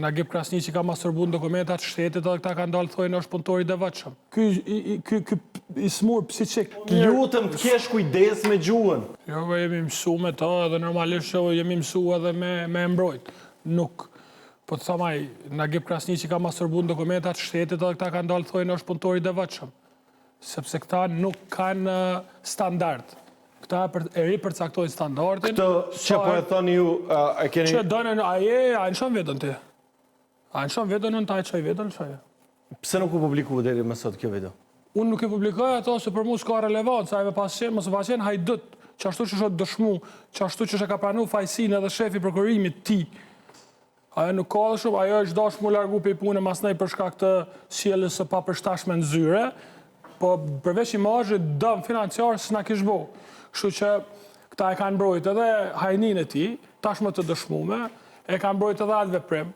Nagib Krasni që ka masturbu në dokumentat shtetit edhe këta ka ndalë thojnë është punëtori i devotshëm. Ky i smur psiqik. Lutëm të kesh kujdes me gjuhën. Jo, jemi mësu me ta edhe normalisht që jemi mësu edhe me mbrojt. Nuk. Po të thamaj, Nagib Krasni që ka masturbu në dokumentat shtetit edhe këta ka ndalë thojnë është punëtori i devotshëm. Sepse këta nuk kanë standard. Këta e ripërcaktojnë standardin. Këtë që po e thoni ju, e keni... Që dënën, a në shumë vedën ti? A në shumë vedën, në taj qaj vedën, qaj? Pse nuk u publiku deri më sot kjo video? Unë nuk e publikoj ato se për mu s'ka relevant, sa e me pas qenë, mësë pas qenë hajdut, që ashtu që shë dëshmu, që ashtu që shë ka pranu fajsin edhe shefi prokurimit ti. Ajo nuk ka dhe shumë, ajo është dash mu largu pe i punë mas nej për shkak të sjelljes së papërshtatshme në zyre, po përveç imazhit dëm financiar s'na kish bo. Kështu që këta e kanë mbrojt edhe hajnin e ti, tashmë të dëshmume, e kanë mbrojt edhe atë veprim.